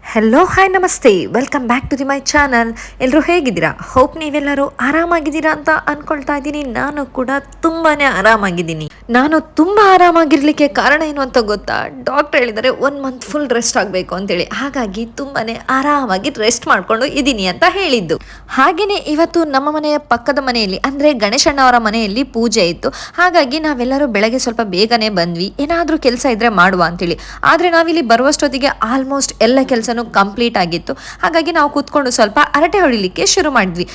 Hello hi namaste, welcome back to my channel. ಎಲ್ಲರೂ ಹೇಗಿದ್ದೀರಾ? Hope ನೀವೆಲ್ಲರೂ ಆರಾಮಾಗಿದ್ದೀರಾ ಅಂತ ಅಂದ್ಕೊಳ್ತಾ ಇದ್ದೀನಿ. ನಾನು ಕೂಡ ತುಂಬಾ ಆರಾಮಾಗಿದ್ದೀನಿ. ನಾನು ತುಂಬ ಆರಾಮಾಗಿರ್ಲಿಕ್ಕೆ ಕಾರಣ ಏನು ಅಂತ ಗೊತ್ತಾ? ಡಾಕ್ಟರ್ ಹೇಳಿದ್ದಾರೆ 1 ಮಂತ್ ಫುಲ್ ರೆಸ್ಟ್ ಆಗಬೇಕು ಅಂತೇಳಿ. ಹಾಗಾಗಿ ತುಂಬಾ ಆರಾಮಾಗಿ ರೆಸ್ಟ್ ಮಾಡಿಕೊಂಡು ಇದ್ದೀನಿ ಅಂತ ಹೇಳಿದ್ದು. ಹಾಗೆಯೇ ಇವತ್ತು ನಮ್ಮ ಮನೆಯ ಪಕ್ಕದ ಮನೆಯಲ್ಲಿ ಅಂದರೆ ಗಣೇಶಣ್ಣ ಅವರ ಮನೆಯಲ್ಲಿ ಪೂಜೆ ಇತ್ತು. ಹಾಗಾಗಿ ನಾವೆಲ್ಲರೂ ಬೆಳಗ್ಗೆ ಸ್ವಲ್ಪ ಬೇಗನೆ ಬಂದ್ವಿ, ಏನಾದರೂ ಕೆಲಸ ಇದ್ದರೆ ಮಾಡುವ ಅಂತೇಳಿ. ಆದರೆ ನಾವಿಲ್ಲಿ ಬರುವಷ್ಟೊತ್ತಿಗೆ ಆಲ್ಮೋಸ್ಟ್ ಎಲ್ಲ ಕೆಲಸನೂ ಕಂಪ್ಲೀಟ್ ಆಗಿತ್ತು. ಹಾಗಾಗಿ ನಾವು ಕೂತ್ಕೊಂಡು ಸ್ವಲ್ಪ ಹರಟೆ ಹೊಡಿಲಿಕ್ಕೆ ಶುರು ಮಾಡಿದ್ವಿ.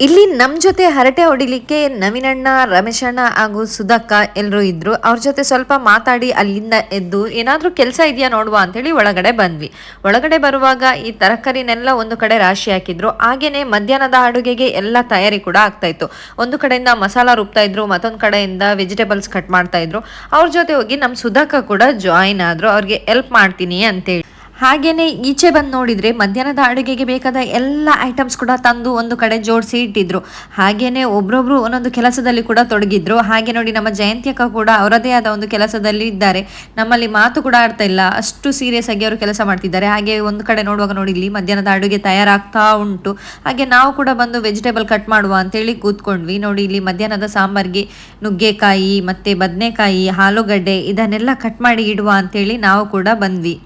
ಇಲ್ಲಿ ನಮ್ಮ ಜೊತೆ ಹರಟೆ ಹೊಡಿಲಿಕ್ಕೆ ನವೀನಣ್ಣ, ರಮೇಶಣ್ಣ ಹಾಗೂ ಸುಧಕ್ಕ ಎಲ್ಲರೂ ಇದ್ರು. ಅವ್ರ ಜೊತೆ ಸ್ವಲ್ಪ ಮಾತಾಡಿ ಅಲ್ಲಿಂದ ಎದ್ದು ಏನಾದರೂ ಕೆಲಸ ಇದೆಯಾ ನೋಡುವ ಅಂತೇಳಿ ಒಳಗಡೆ ಬಂದ್ವಿ. ಒಳಗಡೆ ಬರುವಾಗ ಈ ತರಕಾರಿನೆಲ್ಲ ಒಂದು ಕಡೆ ರಾಶಿ ಹಾಕಿದ್ರು. ಹಾಗೇನೆ ಮಧ್ಯಾಹ್ನದ ಅಡುಗೆಗೆ ಎಲ್ಲ ತಯಾರಿ ಕೂಡ ಆಗ್ತಾ ಇತ್ತು. ಒಂದು ಕಡೆಯಿಂದ ಮಸಾಲ ರುಬ್ತಾ ಇದ್ರು, ಮತ್ತೊಂದು ಕಡೆಯಿಂದ ವೆಜಿಟೇಬಲ್ಸ್ ಕಟ್ ಮಾಡ್ತಾ ಇದ್ರು. ಅವ್ರ ಜೊತೆ ಹೋಗಿ ನಮ್ಮ ಸುಧಕ್ಕ ಕೂಡ ಜಾಯಿನ್ ಆದ್ರು, ಅವ್ರಿಗೆ ಹೆಲ್ಪ್ ಮಾಡ್ತೀನಿ ಅಂತೇಳಿ. ಹಾಗೇನೆ ಈಚೆ ಬಂದು ನೋಡಿದ್ರೆ ಮಧ್ಯಾಹ್ನದ ಅಡುಗೆಗೆ ಬೇಕಾದ ಎಲ್ಲ ಐಟಮ್ಸ್ ಕೂಡ ತಂದು ಒಂದು ಕಡೆ ಜೋಡಿಸಿ ಇಟ್ಟಿದ್ರು. ಹಾಗೇನೆ ಒಬ್ರೊಬ್ರು ಒಂದೊಂದು ಕೆಲಸದಲ್ಲಿ ಕೂಡ ತೊಡಗಿದ್ರು. ಹಾಗೆ ನೋಡಿ ನಮ್ಮ ಜಯಂತಿ ಅಕ್ಕ ಕೂಡ ಅವರದೇ ಆದ ಒಂದು ಕೆಲಸದಲ್ಲಿ ಇದ್ದಾರೆ. ನಮ್ಮಲ್ಲಿ ಮಾತು ಕೂಡ ಆಡ್ತಾ ಇಲ್ಲ, ಅಷ್ಟು ಸೀರಿಯಸ್ ಆಗಿ ಅವರು ಕೆಲಸ ಮಾಡ್ತಿದ್ದಾರೆ. ಹಾಗೆ ಒಂದು ಕಡೆ ನೋಡುವಾಗ ನೋಡಿ ಇಲ್ಲಿ ಮಧ್ಯಾಹ್ನದ ಅಡುಗೆ ತಯಾರಾಗ್ತಾ ಉಂಟು. ಹಾಗೆ ನಾವು ಕೂಡ ಬಂದು ವೆಜಿಟೇಬಲ್ ಕಟ್ ಮಾಡುವ ಅಂತೇಳಿ ಕೂತ್ಕೊಂಡ್ವಿ. ನೋಡಿ ಇಲ್ಲಿ ಮಧ್ಯಾಹ್ನದ ಸಾಂಬಾರ್ಗೆ ನುಗ್ಗೆಕಾಯಿ ಮತ್ತೆ ಬದನೆಕಾಯಿ, ಆಲೂಗಡ್ಡೆ ಇದನ್ನೆಲ್ಲ ಕಟ್ ಮಾಡಿ ಇಡುವ ಅಂತೇಳಿ ನಾವು ಕೂಡ ಬಂದ್ವಿ.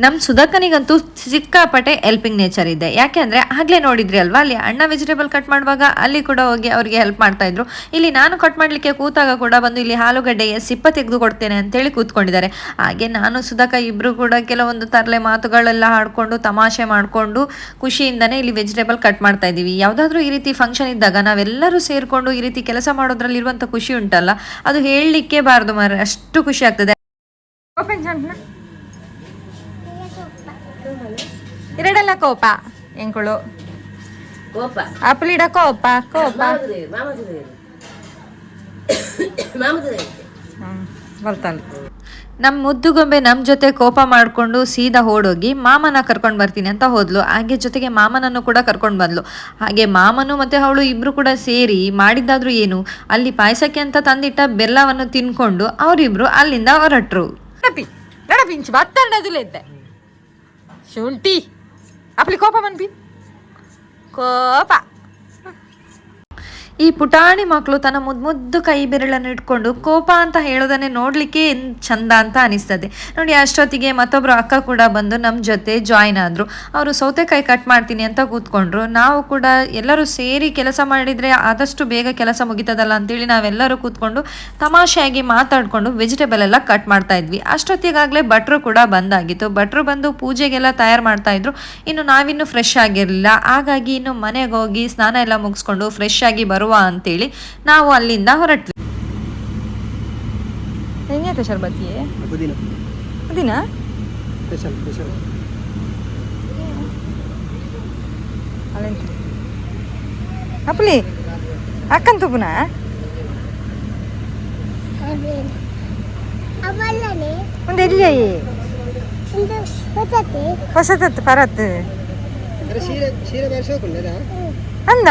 ನಮ್ಮ ಸುಧಾಕನಿಗಂತೂ ಸಿಕ್ಕಾಪಟ್ಟೆ ಹೆಲ್ಪಿಂಗ್ ನೇಚರ್ ಇದೆ. ಯಾಕೆ ಅಂದರೆ ಆಗಲೇ ನೋಡಿದ್ರಿ ಅಲ್ವಾ, ಅಲ್ಲಿ ಅಣ್ಣ ವೆಜಿಟೇಬಲ್ ಕಟ್ ಮಾಡುವಾಗ ಅಲ್ಲಿ ಕೂಡ ಹೋಗಿ ಅವರಿಗೆ ಹೆಲ್ಪ್ ಮಾಡ್ತಾ ಇದ್ರು. ಇಲ್ಲಿ ನಾನು ಕಟ್ ಮಾಡಲಿಕ್ಕೆ ಕೂತಾಗ ಕೂಡ ಬಂದು ಇಲ್ಲಿ ಆಲೂಗಡ್ಡೆಗೆ ಸಿಪ್ಪ ತೆಗೆದು ಕೊಡ್ತೇನೆ ಅಂತೇಳಿ ಕೂತ್ಕೊಂಡಿದ್ದಾರೆ. ಹಾಗೆ ನಾನು ಸುಧಾಕ ಇಬ್ಬರು ಕೂಡ ಕೆಲವೊಂದು ತರಲೆ ಮಾತುಗಳೆಲ್ಲ ಆಡ್ಕೊಂಡು ತಮಾಷೆ ಮಾಡಿಕೊಂಡು ಖುಷಿಯಿಂದನೇ ಇಲ್ಲಿ ವೆಜಿಟೇಬಲ್ ಕಟ್ ಮಾಡ್ತಾ ಇದ್ದೀವಿ. ಯಾವುದಾದ್ರೂ ಈ ರೀತಿ ಫಂಕ್ಷನ್ ಇದ್ದಾಗ ನಾವೆಲ್ಲರೂ ಸೇರಿಕೊಂಡು ಈ ರೀತಿ ಕೆಲಸ ಮಾಡೋದ್ರಲ್ಲಿರುವಂಥ ಖುಷಿ ಉಂಟಲ್ಲ, ಅದು ಹೇಳಲಿಕ್ಕೆ ಬಾರ್ದು ಮಾರ್ರೆ, ಅಷ್ಟು ಖುಷಿ ಆಗ್ತದೆ. ಎರಡೆಲ್ಲ ಕೋಪ ಎಂಕುಳು ಕೋಪ ಅಪ್ಲಿಡ ಕೋಪ ಕೋಪ ಬರ್ತಲ್ಲ. ನಮ್ಮ ಮುದ್ದುಗೊಂಬೆ ನಮ್ಮ ಜೊತೆ ಕೋಪ ಮಾಡಿಕೊಂಡು ಸೀದಾ ಓಡೋಗಿ ಮಾಮನ ಕರ್ಕೊಂಡು ಬರ್ತೀನಿ ಅಂತ ಹೋದ್ಲು. ಹಾಗೆ ಜೊತೆಗೆ ಮಾಮನನ್ನು ಕೂಡ ಕರ್ಕೊಂಡು ಬಂದ್ಲು. ಹಾಗೆ ಮಾಮನು ಮತ್ತು ಅವಳು ಇಬ್ಬರು ಕೂಡ ಸೇರಿ ಮಾಡಿದ್ದಾದ್ರೂ ಏನು, ಅಲ್ಲಿ ಪಾಯಸಕ್ಕೆ ಅಂತ ತಂದಿಟ್ಟ ಬೆಲ್ಲವನ್ನು ತಿನ್ಕೊಂಡು ಅವರಿಬ್ರು ಅಲ್ಲಿಂದ ಹೊರಟ್ರು. ನಡಪಿಂಚು ಬತ್ತರ್ಣದಿಲ್ಲಿದ್ದೆ ಶುಂಠಿ आपली कोपा मनपी ಕೋಪ. ಈ ಪುಟಾಣಿ ಮಕ್ಕಳು ತನ್ನ ಮುದ್ದು ಕೈ ಬೆರಳನ್ನು ಇಟ್ಕೊಂಡು ಕೋಪ ಅಂತ ಹೇಳೋದನ್ನೇ ನೋಡಲಿಕ್ಕೆ ಚಂದ ಅಂತ ಅನಿಸ್ತದೆ ನೋಡಿ. ಅಷ್ಟೊತ್ತಿಗೆ ಮತ್ತೊಬ್ಬರು ಅಕ್ಕ ಕೂಡ ಬಂದು ನಮ್ಮ ಜೊತೆ ಜಾಯಿನ್ ಆದರು. ಅವರು ಸೌತೆಕಾಯಿ ಕಟ್ ಮಾಡ್ತೀನಿ ಅಂತ ಕೂತ್ಕೊಂಡ್ರು. ನಾವು ಕೂಡ ಎಲ್ಲರೂ ಸೇರಿ ಕೆಲಸ ಮಾಡಿದರೆ ಆದಷ್ಟು ಬೇಗ ಕೆಲಸ ಮುಗಿತದಲ್ಲ ಅಂತೇಳಿ ನಾವೆಲ್ಲರೂ ಕೂತ್ಕೊಂಡು ತಮಾಷೆಯಾಗಿ ಮಾತಾಡಿಕೊಂಡು ವೆಜಿಟೇಬಲ್ ಎಲ್ಲ ಕಟ್ ಮಾಡ್ತಾ ಇದ್ವಿ. ಅಷ್ಟೊತ್ತಿಗಾಗಲೇ ಭಟ್ರು ಕೂಡ ಬಂದಾಗಿತ್ತು. ಭಟ್ರು ಬಂದು ಪೂಜೆಗೆಲ್ಲ ತಯಾರು ಮಾಡ್ತಾ ಇದ್ರು. ಇನ್ನು ನಾವಿನ್ನೂ ಫ್ರೆಶ್ ಆಗಿರಲಿಲ್ಲ. ಹಾಗಾಗಿ ಇನ್ನು ಮನೆಗೆ ಹೋಗಿ ಸ್ನಾನ ಎಲ್ಲ ಮುಗಿಸ್ಕೊಂಡು ಫ್ರೆಶ್ ಆಗಿ ಬರುವ ಅಂತೇಳಿ ನಾವು ಅಲ್ಲಿಂದ ಹೊರಟ್ವಿ. ಹೆಂಗೆ ಶರ್ಬತ್ತಿ ಪುದೀನ ಅಪ್ಲಿ ಅಕ್ಕಂತ ಪುನ ಒಂದು ಎಲ್ಲಿ ಹೊಸತತ್ತು ಪರತ್ ಅಂದ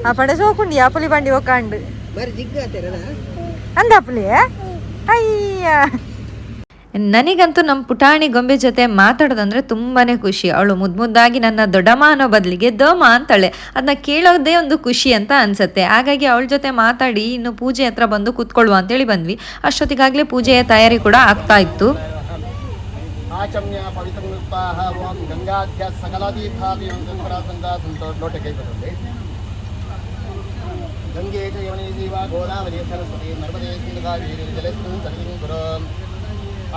ಆ ಪಡೆ ಸೋಕುಂಡಿ ಅಪ್ಪಲಿ ಬಂಡಿ ಒಕ್ಕಾಂಡು ಅಂದ ಅಪ್ಪಲಿ ಅಯ್ಯ. ನನಗಂತೂ ನಮ್ಮ ಪುಟಾಣಿ ಗೊಂಬೆ ಜೊತೆ ಮಾತಾಡೋದಂದ್ರೆ ತುಂಬಾನೇ ಖುಷಿ. ಅವಳು ಮುದ್ದಾಗಿ ನನ್ನ ದೊಡ್ಡಮ್ಮ ಅನ್ನೋ ಬದಲಿಗೆ ದೋಮ ಅಂತಾಳೆ. ಅದನ್ನ ಕೇಳೋದೇ ಒಂದು ಖುಷಿ ಅಂತ ಅನ್ಸುತ್ತೆ. ಹಾಗಾಗಿ ಅವಳ ಜೊತೆ ಮಾತಾಡಿ ಇನ್ನು ಪೂಜೆ ಹತ್ರ ಬಂದು ಕೂತ್ಕೊಳ್ಳುವ ಅಂತೇಳಿ ಬಂದ್ವಿ. ಅಷ್ಟೊತ್ತಿಗಾಗಲೇ ಪೂಜೆಯ ತಯಾರಿ ಕೂಡ ಆಗ್ತಾ ಇತ್ತು. ಆಚಮ್ಯ ಪವಿತ್ರಮುಕ್ತಾಹ ಓಂ ಗಂಗಾಧ್ಯ ಸಕಲಾತೀರ್ಥಾಭಿಲೋಟೆ ಕೈ ಬರುತ್ತೆ. ಗಂಗೆ ಚ ಯಮುನೆ ಜೀವ ಗೋದಾವರಿ ಸರಸ್ವತಿ ನರ್ಮದೇ ಸಿಂಧುಕಾವೇರಿ ಜಲಸ್ಮಿನ್ ಸನ್ನಿಧಿಂ ಕುರು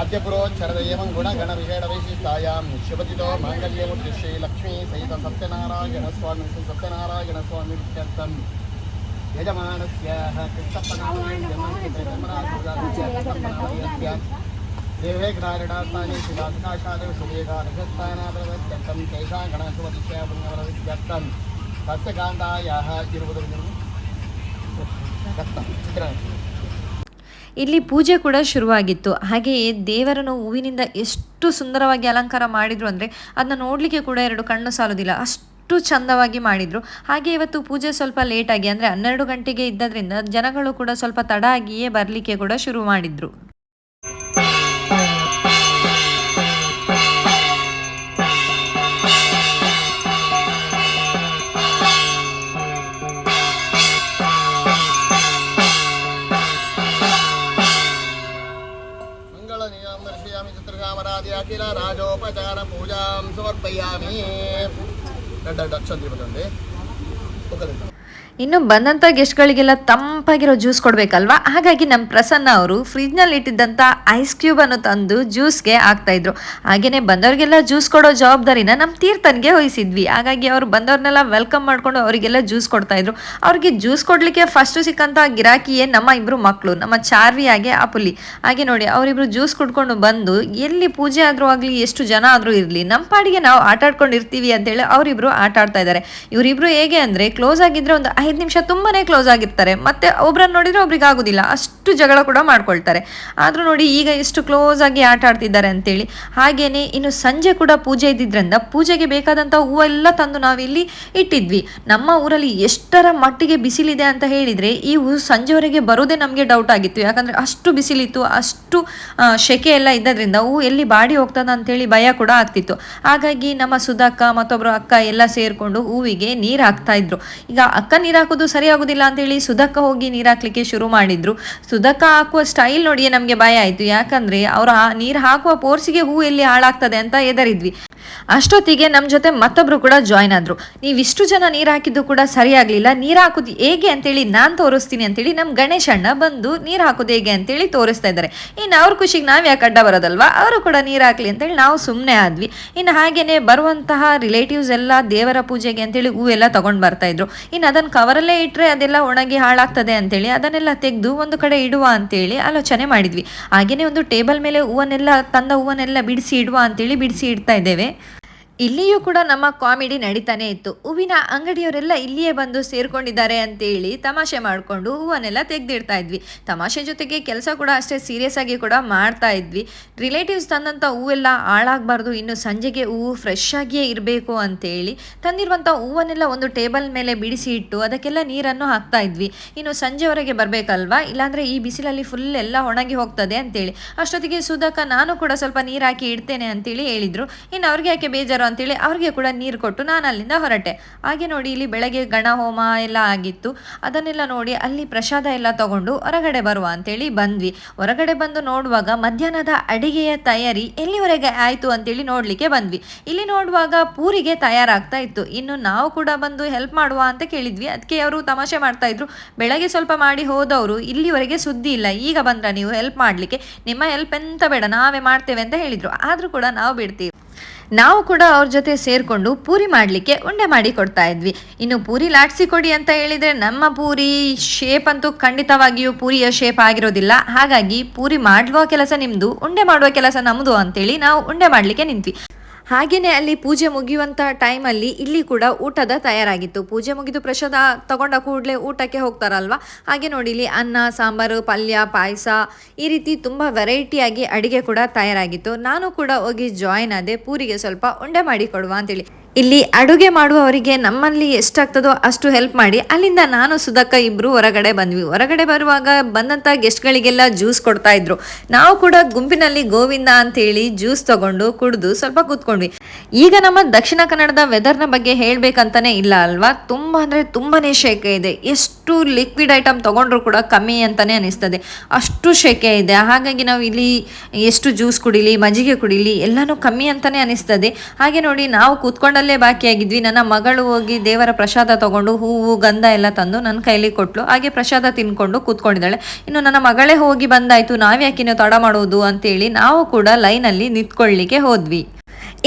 ಅದ್ಯ ಪುರೋಚ್ಛರದ ಏವಂ ಗುಣಗಣ ವಿಶೇಷ ವೈಶಿಷ್ಟ್ಯಾಂ ಶುಭದಿತೋ ಮಾಂಗಲ್ಯಮುದ್ದಿಶ್ಯೈ ಲಕ್ಷ್ಮೀ ಸಹಿತ ಸತ್ಯನಾರಾಯಣ ಸ್ವಾಮಿ ಸತ್ಯನಾರಾಯಣ ಸ್ವಾಮಿ ಇತ್ಯರ್ಥಂ ಯಜಮಾನಸ್ಯಾಹ ಕೃಷ್ಣಪ್ಪನಾಮಯಸ್ಯ ದೇವೇ ಜ್ಞಾನದಾತಾನಿ ಶಿಲಾಸಕಾಶಾದೇವ ಸುರೇಖಾರಸ್ಥಾನಾದವತ್ಯರ್ಥಂ ತೇಷಾ ಗಣಶುಭದಿಶ್ಯ ಪುಣ್ಯವರವಿತ್ಯರ್ಥಂ ಸಸ್ಯಕಾಂತಾಯಾಹ ಇರುವುದರಿಂದ ಇಲ್ಲಿ ಪೂಜೆ ಕೂಡ ಶುರುವಾಗಿತ್ತು. ಹಾಗೆಯೇ ದೇವರನ್ನು ಹೂವಿನಿಂದ ಎಷ್ಟು ಸುಂದರವಾಗಿ ಅಲಂಕಾರ ಮಾಡಿದ್ರು ಅಂದರೆ ಅದನ್ನ ನೋಡಲಿಕ್ಕೆ ಕೂಡ 2 ಕಣ್ಣು ಸಾಲೋದಿಲ್ಲ, ಅಷ್ಟು ಚಂದವಾಗಿ ಮಾಡಿದರು. ಹಾಗೆ ಇವತ್ತು ಪೂಜೆ ಸ್ವಲ್ಪ ಲೇಟಾಗಿ ಅಂದರೆ 12 ಗಂಟೆಗೆ ಇದ್ದದ್ರಿಂದ ಜನಗಳು ಕೂಡ ಸ್ವಲ್ಪ ತಡ ಆಗಿಯೇ ಬರಲಿಕ್ಕೆ ಕೂಡ ಶುರು ಮಾಡಿದರು. ಅಖಿಲ ರಾಜೋಪಚಾರ ಪೂಜಾಂ ಸಮರ್ಪಯಾಮಿ. ಅಕ್ಷಂತಿ ಬರ್ತಂದೆ. ಇನ್ನು ಬಂದಂಥ ಗೆಸ್ಟ್ಗಳಿಗೆಲ್ಲ ತಂಪಾಗಿರೋ ಜ್ಯೂಸ್ ಕೊಡಬೇಕಲ್ವಾ, ಹಾಗಾಗಿ ನಮ್ಮ ಪ್ರಸನ್ನ ಅವರು ಫ್ರಿಜ್ನಲ್ಲಿ ಇಟ್ಟಿದ್ದಂಥ ಐಸ್ ಕ್ಯೂಬನ್ನು ತಂದು ಜ್ಯೂಸ್ಗೆ ಹಾಕ್ತಾಯಿದ್ರು. ಹಾಗೆಯೇ ಬಂದವರಿಗೆಲ್ಲ ಜ್ಯೂಸ್ ಕೊಡೋ ಜವಾಬ್ದಾರಿನ ನಮ್ಮ ತೀರ್ಥನ್ಗೆ ವಹಿಸಿದ್ವಿ. ಹಾಗಾಗಿ ಅವರು ಬಂದವ್ರನ್ನೆಲ್ಲ ವೆಲ್ಕಮ್ ಮಾಡಿಕೊಂಡು ಅವರಿಗೆಲ್ಲ ಜ್ಯೂಸ್ ಕೊಡ್ತಾಯಿದ್ರು. ಅವ್ರಿಗೆ ಜ್ಯೂಸ್ ಕೊಡಲಿಕ್ಕೆ ಫಸ್ಟು ಸಿಕ್ಕಂಥ ಗಿರಾಕಿಯೇ ನಮ್ಮ ಇಬ್ಬರು ಮಕ್ಕಳು, ನಮ್ಮ ಚಾರ್ವಿ ಹಾಗೆ ಅಪುಲಿ. ಹಾಗೆ ನೋಡಿ ಅವರಿಬ್ಬರು ಜ್ಯೂಸ್ ಕುಡ್ಕೊಂಡು ಬಂದು ಎಲ್ಲಿ ಪೂಜೆ ಆದರೂ ಆಗಲಿ, ಎಷ್ಟು ಜನ ಆದರೂ ಇರಲಿ, ನಮ್ಮ ಪಾಡಿಗೆ ನಾವು ಆಟ ಆಡ್ಕೊಂಡಿರ್ತೀವಿ ಅಂತೇಳಿ ಅವರಿಬ್ಬರು ಆಟ ಆಡ್ತಾ ಇದ್ದಾರೆ. ಇವರಿಬ್ಬರು ಹೇಗೆ ಅಂದರೆ ಕ್ಲೋಸ್ ಆಗಿದ್ದರೆ ಒಂದು 5 ನಿಮಿಷ ತುಂಬಾ ಕ್ಲೋಸ್ ಆಗಿರ್ತಾರೆ, ಮತ್ತೆ ಒಬ್ರನ್ನ ನೋಡಿದ್ರೆ ಒಬ್ರಿಗೆ ಆಗೋದಿಲ್ಲ, ಅಷ್ಟು ಜಗಳ ಕೂಡ ಮಾಡ್ಕೊಳ್ತಾರೆ. ಆದರೂ ನೋಡಿ ಈಗ ಎಷ್ಟು ಕ್ಲೋಸ್ ಆಗಿ ಆಟ ಆಡ್ತಿದ್ದಾರೆ ಅಂತೇಳಿ. ಹಾಗೇನೆ ಇನ್ನು ಸಂಜೆ ಕೂಡ ಪೂಜೆ ಇದ್ದಿದ್ರಿಂದ ಪೂಜೆಗೆ ಬೇಕಾದಂಥ ಹೂವೆಲ್ಲ ತಂದು ನಾವಿಲ್ಲಿ ಇಟ್ಟಿದ್ವಿ. ನಮ್ಮ ಊರಲ್ಲಿ ಎಷ್ಟರ ಮಟ್ಟಿಗೆ ಬಿಸಿಲಿದೆ ಅಂತ ಹೇಳಿದರೆ ಈ ಹೂ ಸಂಜೆವರೆಗೆ ಬರೋದೇ ನಮಗೆ ಡೌಟ್ ಆಗಿತ್ತು. ಯಾಕಂದರೆ ಅಷ್ಟು ಬಿಸಿಲಿತ್ತು, ಅಷ್ಟು ಸೆಕೆ ಎಲ್ಲ ಇದ್ದದ್ರಿಂದ ಹೂ ಎಲ್ಲಿ ಬಾಡಿ ಹೋಗ್ತದ ಅಂತೇಳಿ ಭಯ ಕೂಡ ಆಗ್ತಿತ್ತು. ಹಾಗಾಗಿ ನಮ್ಮ ಸುಧಾಕ್ಕ ಮತ್ತೊಬ್ಬರು ಅಕ್ಕ ಎಲ್ಲ ಸೇರಿಕೊಂಡು ಹೂವಿಗೆ ನೀರು ಹಾಕ್ತಾ ಇದ್ರು. ಈಗ ಅಕ್ಕ ನೀರು ಹಾಕೋದು ಸರಿ ಆಗೋದಿಲ್ಲ ಅಂತೇಳಿ ಸುಧಾಕ್ಕ ಹೋಗಿ ನೀರು ಹಾಕ್ಲಿಕ್ಕೆ ಶುರು ಮಾಡಿದ್ರು. ಸುಧಾಕ್ಕ ಹಾಕುವ ಸ್ಟೈಲ್ ನೋಡಿಯೇ ನಮಗೆ ಭಯ ಆಯಿತು. ಯಾಕಂದರೆ ಅವರು ಆ ನೀರು ಹಾಕುವ ಪೋರ್ಸಿಗೆ ಹೂ ಎಲ್ಲಿ ಹಾಳಾಗ್ತದೆ ಅಂತ ಎದರಿದ್ವಿ. ಅಷ್ಟೊತ್ತಿಗೆ ನಮ್ಮ ಜೊತೆ ಮತ್ತೊಬ್ರು ಕೂಡ ಜಾಯ್ನ್ ಆದ್ರು. ನೀವಿಷ್ಟು ಜನ ನೀರು ಹಾಕಿದ್ದು ಕೂಡ ಸರಿಯಾಗಲಿಲ್ಲ, ನೀರು ಹಾಕೋದು ಹೇಗೆ ಅಂತೇಳಿ ನಾನು ತೋರಿಸ್ತೀನಿ ಅಂತೇಳಿ ನಮ್ಮ ಗಣೇಶ್ ಅಣ್ಣ ಬಂದು ನೀರು ಹಾಕೋದು ಹೇಗೆ ಅಂತೇಳಿ ತೋರಿಸ್ತಾ ಇದ್ದಾರೆ. ಇನ್ನು ಅವ್ರ ಖುಷಿಗೆ ನಾವು ಯಾಕೆ ಅಡ್ಡ ಬರೋದಲ್ವಾ, ಅವರು ಕೂಡ ನೀರು ಹಾಕ್ಲಿ ಅಂತೇಳಿ ನಾವು ಸುಮ್ಮನೆ ಆದ್ವಿ. ಇನ್ನು ಹಾಗೇನೆ ಬರುವಂತಹ ರಿಲೇಟಿವ್ಸ್ ಎಲ್ಲ ದೇವರ ಪೂಜೆಗೆ ಅಂತೇಳಿ ಹೂವೆಲ್ಲ ತಗೊಂಡು ಬರ್ತಾ ಇದ್ರು. ಇನ್ನು ಅದನ್ನು ಕವರಲ್ಲೇ ಇಟ್ಟರೆ ಅದೆಲ್ಲ ಒಣಗಿ ಹಾಳಾಗ್ತದೆ ಅಂತೇಳಿ ಅದನ್ನೆಲ್ಲ ತೆಗೆದು ಒಂದು ಕಡೆ ಇಡುವ ಅಂತೇಳಿ ಆಲೋಚನೆ ಮಾಡಿದ್ವಿ. ಹಾಗೇನೆ ಒಂದು ಟೇಬಲ್ ಮೇಲೆ ತಂದ ಹೂವನ್ನೆಲ್ಲ ಬಿಡಿಸಿ ಇಡುವ ಅಂತೇಳಿ ಬಿಡಿಸಿ ಇಡ್ತಾ ಇದ್ದೇವೆ. ಇಲ್ಲಿಯೂ ಕೂಡ ನಮ್ಮ ಕಾಮಿಡಿ ನಡೀತಾನೆ ಇತ್ತು. ಹೂವಿನ ಅಂಗಡಿಯವರೆಲ್ಲ ಇಲ್ಲಿಯೇ ಬಂದು ಸೇರ್ಕೊಂಡಿದ್ದಾರೆ ಅಂತೇಳಿ ತಮಾಷೆ ಮಾಡಿಕೊಂಡು ಹೂವನ್ನೆಲ್ಲ ತೆಗೆದಿಡ್ತಾ ಇದ್ವಿ. ತಮಾಷೆ ಜೊತೆಗೆ ಕೆಲಸ ಕೂಡ ಅಷ್ಟೇ ಸೀರಿಯಸ್ ಆಗಿ ಕೂಡ ಮಾಡ್ತಾ ಇದ್ವಿ. ರಿಲೇಟಿವ್ಸ್ ತಂದಂಥ ಹೂವೆಲ್ಲ ಹಾಳಾಗಬಾರ್ದು, ಇನ್ನು ಸಂಜೆಗೆ ಹೂವು ಫ್ರೆಶ್ ಆಗಿಯೇ ಇರಬೇಕು ಅಂತೇಳಿ ತಂದಿರುವಂಥ ಹೂವನ್ನೆಲ್ಲ ಒಂದು ಟೇಬಲ್ ಮೇಲೆ ಬಿಡಿಸಿ ಇಟ್ಟು ಅದಕ್ಕೆಲ್ಲ ನೀರನ್ನು ಹಾಕ್ತಾ ಇದ್ವಿ. ಇನ್ನು ಸಂಜೆವರೆಗೆ ಬರಬೇಕಲ್ವಾ, ಇಲ್ಲಾಂದರೆ ಈ ಬಿಸಿಲಲ್ಲಿ ಫುಲ್ ಎಲ್ಲ ಒಣಗಿ ಹೋಗ್ತದೆ ಅಂತೇಳಿ. ಅಷ್ಟೊತ್ತಿಗೆ ಸುಧಾಕ ನಾನು ಕೂಡ ಸ್ವಲ್ಪ ನೀರು ಹಾಕಿ ಇಡ್ತೇನೆ ಅಂತೇಳಿ ಹೇಳಿದರು. ಇನ್ನು ಅವ್ರಿಗೆ ಯಾಕೆ ಬೇಜಾರು ಅಂತೇಳಿ ಅವ್ರಿಗೆ ಕೂಡ ನೀರು ಕೊಟ್ಟು ನಾನು ಅಲ್ಲಿಂದ ಹೊರಟೆ. ಹಾಗೆ ನೋಡಿ ಇಲ್ಲಿ ಬೆಳಗ್ಗೆ ಗಣ ಹೋಮ ಎಲ್ಲ ಆಗಿತ್ತು. ಅದನ್ನೆಲ್ಲ ನೋಡಿ ಅಲ್ಲಿ ಪ್ರಸಾದ ಎಲ್ಲ ತಗೊಂಡು ಹೊರಗಡೆ ಬರುವ ಅಂತೇಳಿ ಬಂದ್ವಿ. ಹೊರಗಡೆ ಬಂದು ನೋಡುವಾಗ ಮಧ್ಯಾಹ್ನದ ಅಡಿಗೆಯ ತಯಾರಿ ಎಲ್ಲಿವರೆಗೆ ಆಯಿತು ಅಂತೇಳಿ ನೋಡಲಿಕ್ಕೆ ಬಂದ್ವಿ. ಇಲ್ಲಿ ನೋಡುವಾಗ ಪೂರಿಗೆ ತಯಾರಾಗ್ತಾ ಇತ್ತು. ಇನ್ನು ನಾವು ಕೂಡ ಬಂದು ಹೆಲ್ಪ್ ಮಾಡುವ ಅಂತ ಕೇಳಿದ್ವಿ. ಅದಕ್ಕೆ ಅವರು ತಮಾಷೆ ಮಾಡ್ತಾ ಇದ್ರು, ಬೆಳಗ್ಗೆ ಸ್ವಲ್ಪ ಮಾಡಿ ಹೋದವರು ಇಲ್ಲಿವರೆಗೆ ಸುದ್ದಿ ಇಲ್ಲ, ಈಗ ಬಂದ್ರ ನೀವು ಹೆಲ್ಪ್ ಮಾಡಲಿಕ್ಕೆ, ನಿಮ್ಮ ಹೆಲ್ಪ್ ಎಂತ ಬೇಡ ನಾವೇ ಮಾಡ್ತೇವೆ ಅಂತ ಹೇಳಿದರು. ಆದರೂ ಕೂಡ ನಾವು ಬಿಡ್ತೀವಿ. ನಾವು ಕೂಡ ಅವ್ರ ಜೊತೆ ಸೇರಿಕೊಂಡು ಪೂರಿ ಮಾಡಲಿಕ್ಕೆ ಉಂಡೆ ಮಾಡಿ ಕೊಡ್ತಾ ಇದ್ವಿ. ಇನ್ನು ಪೂರಿ ಲಾಟ್ಸಿ ಕೊಡಿ ಅಂತ ಹೇಳಿದರೆ ನಮ್ಮ ಪೂರಿ ಶೇಪ್ ಅಂತೂ ಖಂಡಿತವಾಗಿಯೂ ಪೂರಿಯ ಶೇಪ್ ಆಗಿರೋದಿಲ್ಲ. ಹಾಗಾಗಿ ಪೂರಿ ಮಾಡುವ ಕೆಲಸ ನಿಮ್ಮದು, ಉಂಡೆ ಮಾಡುವ ಕೆಲಸ ನಮ್ಮದು ಅಂತೇಳಿ ನಾವು ಉಂಡೆ ಮಾಡಲಿಕ್ಕೆ ನಿಂತ್ವಿ. ಹಾಗೆಯೇ ಅಲ್ಲಿ ಪೂಜೆ ಮುಗಿಯುವಂಥ ಟೈಮಲ್ಲಿ ಇಲ್ಲಿ ಕೂಡ ಊಟದ ತಯಾರಾಗಿತ್ತು. ಪೂಜೆ ಮುಗಿದು ಪ್ರಸಾದ ತಗೊಂಡ ಕೂಡಲೇ ಊಟಕ್ಕೆ ಹೋಗ್ತಾರಲ್ವ, ಹಾಗೆ ನೋಡಿ ಇಲ್ಲಿ ಅನ್ನ, ಸಾಂಬಾರು, ಪಲ್ಯ, ಪಾಯಸ, ಈ ರೀತಿ ತುಂಬ ವೆರೈಟಿಯಾಗಿ ಅಡುಗೆ ಕೂಡ ತಯಾರಾಗಿತ್ತು. ನಾನು ಕೂಡ ಹೋಗಿ ಜಾಯ್ನ್ ಆದೆ, ಪೂರಿಗೆ ಸ್ವಲ್ಪ ಉಂಡೆ ಮಾಡಿ ಕೊಡುವ ಅಂತೇಳಿ. ಇಲ್ಲಿ ಅಡುಗೆ ಮಾಡುವವರಿಗೆ ನಮ್ಮಲ್ಲಿ ಎಷ್ಟಾಗ್ತದೋ ಅಷ್ಟು ಹೆಲ್ಪ್ ಮಾಡಿ ಅಲ್ಲಿಂದ ನಾನು ಸುಧಾಕ ಇಬ್ಬರು ಹೊರಗಡೆ ಬಂದ್ವಿ. ಹೊರಗಡೆ ಬರುವಾಗ ಬಂದಂಥ ಗೆಸ್ಟ್ಗಳಿಗೆಲ್ಲ ಜ್ಯೂಸ್ ಕೊಡ್ತಾ ಇದ್ರು. ನಾವು ಕೂಡ ಗುಂಪಿನಲ್ಲಿ ಗೋವಿಂದ ಅಂತೇಳಿ ಜ್ಯೂಸ್ ತಗೊಂಡು ಕುಡಿದು ಸ್ವಲ್ಪ ಕೂತ್ಕೊಂಡ್ವಿ. ಈಗ ನಮ್ಮ ದಕ್ಷಿಣ ಕನ್ನಡದ ವೆದರ್ನ ಬಗ್ಗೆ ಹೇಳಬೇಕಂತಾನೆ ಇಲ್ಲ ಅಲ್ವಾ, ತುಂಬ ಅಂದರೆ ತುಂಬಾನೇ ಶೆಕೆ ಇದೆ. ಎಷ್ಟು ಲಿಕ್ವಿಡ್ ಐಟಮ್ ತೊಗೊಂಡ್ರು ಕೂಡ ಕಮ್ಮಿ ಅಂತಲೇ ಅನಿಸ್ತದೆ, ಅಷ್ಟು ಶೆಕೆ ಇದೆ. ಹಾಗಾಗಿ ನಾವು ಇಲ್ಲಿ ಎಷ್ಟು ಜ್ಯೂಸ್ ಕುಡಿಲಿ, ಮಜ್ಜಿಗೆ ಕುಡಿಲಿ ಎಲ್ಲನೂ ಕಮ್ಮಿ ಅಂತಲೇ ಅನಿಸ್ತದೆ. ಹಾಗೆ ನೋಡಿ ನಾವು ಕೂತ್ಕೊಂಡಲ್ಲೇ ಬಾಕಿಯಾಗಿದ್ವಿ. ನನ್ನ ಮಗಳು ಹೋಗಿ ದೇವರ ಪ್ರಸಾದ ತಗೊಂಡು ಹೂವು ಗಂಧ ಎಲ್ಲ ತಂದು ನನ್ನ ಕೈಲಿ ಕೊಟ್ಲು. ಹಾಗೆ ಪ್ರಸಾದ ತಿನ್ಕೊಂಡು ಕೂತ್ಕೊಂಡಿದ್ದಾಳೆ. ಇನ್ನು ನನ್ನ ಮಗಳೇ ಹೋಗಿ ಬಂದಾಯಿತು, ನಾವ್ಯಾಕಿನ್ನು ತಡ ಮಾಡೋದು ಅಂತೇಳಿ ನಾವು ಕೂಡ ಲೈನಲ್ಲಿ ನಿಂತ್ಕೊಳ್ಳಿಕ್ಕೆ ಹೋದ್ವಿ.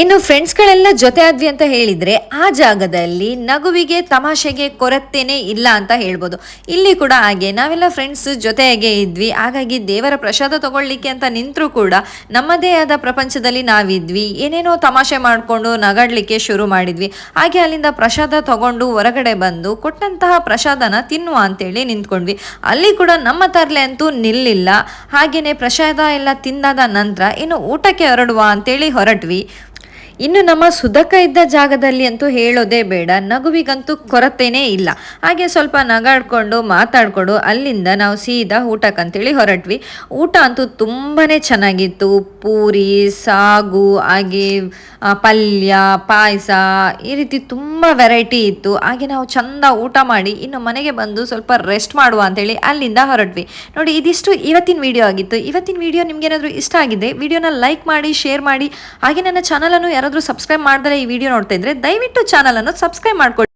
ಇನ್ನು ಫ್ರೆಂಡ್ಸ್ಗಳೆಲ್ಲ ಜೊತೆ ಆದ್ವಿ ಅಂತ ಹೇಳಿದರೆ ಆ ಜಾಗದಲ್ಲಿ ನಗುವಿಗೆ ತಮಾಷೆಗೆ ಕೊರತೆನೇ ಇಲ್ಲ ಅಂತ ಹೇಳ್ಬೋದು. ಇಲ್ಲಿ ಕೂಡ ಹಾಗೆ ನಾವೆಲ್ಲ ಫ್ರೆಂಡ್ಸ್ ಜೊತೆಯಾಗೆ ಇದ್ವಿ. ಹಾಗಾಗಿ ದೇವರ ಪ್ರಸಾದ ತಗೊಳ್ಳಿಕ್ಕೆ ಅಂತ ನಿಂತರೂ ಕೂಡ ನಮ್ಮದೇ ಆದ ಪ್ರಪಂಚದಲ್ಲಿ ನಾವಿದ್ವಿ. ಏನೇನೋ ತಮಾಷೆ ಮಾಡಿಕೊಂಡು ನಗಾಡಲಿಕ್ಕೆ ಶುರು ಮಾಡಿದ್ವಿ. ಹಾಗೆ ಅಲ್ಲಿಂದ ಪ್ರಸಾದ ತಗೊಂಡು ಹೊರಗಡೆ ಬಂದು ಕೊಟ್ಟಂತಹ ಪ್ರಸಾದನ ತಿನ್ನುವ ಅಂತೇಳಿ ನಿಂತ್ಕೊಂಡ್ವಿ. ಅಲ್ಲಿ ಕೂಡ ನಮ್ಮ ತರಲೆ ಅಂತೂ ನಿಲ್ಲಿಲ್ಲ. ಹಾಗೆಯೇ ಪ್ರಸಾದ ಎಲ್ಲ ತಿಂದಾದ ನಂತರ ಇನ್ನು ಊಟಕ್ಕೆ ಹೊರಡುವ ಅಂತೇಳಿ ಹೊರಟ್ವಿ. ಇನ್ನು ನಮ್ಮ ಸುಧಕ ಇದ್ದ ಜಾಗದಲ್ಲಿ ಅಂತೂ ಹೇಳೋದೇ ಬೇಡ, ನಗುವಿಗಂತೂ ಕೊರತೆನೇ ಇಲ್ಲ. ಹಾಗೆ ಸ್ವಲ್ಪ ನಗಾಡ್ಕೊಂಡು ಮಾತಾಡ್ಕೊಂಡು ಅಲ್ಲಿಂದ ನಾವು ಸೀದಾ ಊಟಕ್ಕಂತೇಳಿ ಹೊರಟ್ವಿ. ಊಟ ಅಂತೂ ತುಂಬಾ ಚೆನ್ನಾಗಿತ್ತು. ಪೂರಿ, ಸಾಗು, ಹಾಗೆ ಪಲ್ಯ, ಪಾಯಸ, ಈ ರೀತಿ ತುಂಬ ವೆರೈಟಿ ಇತ್ತು. ಹಾಗೆ ನಾವು ಚಂದ ಊಟ ಮಾಡಿ ಇನ್ನು ಮನೆಗೆ ಬಂದು ಸ್ವಲ್ಪ ರೆಸ್ಟ್ ಮಾಡುವ ಅಂತೇಳಿ ಅಲ್ಲಿಂದ ಹೊರಟ್ವಿ. ನೋಡಿ, ಇದಿಷ್ಟು ಇವತ್ತಿನ ವಿಡಿಯೋ ಆಗಿತ್ತು. ಇವತ್ತಿನ ವಿಡಿಯೋ ನಿಮ್ಗೇನಾದರೂ ಇಷ್ಟ ಆಗಿದೆ, ವಿಡಿಯೋನ ಲೈಕ್ ಮಾಡಿ, ಶೇರ್ ಮಾಡಿ. ಹಾಗೆ ನನ್ನ ಚಾನಲನ್ನು ಯಾರಾದರೂ ಸಬ್ಸ್ಕ್ರೈಬ್ ಮಾಡಿದ್ರೆ ಈ ವಿಡಿಯೋ ನೋಡ್ತಾ ಇದ್ರೆ ದಯವಿಟ್ಟು ಚಾನಲನ್ನು ಸಬ್ಸ್ಕ್ರೈಬ್ ಮಾಡ್ಕೊಳ್ಳಿ.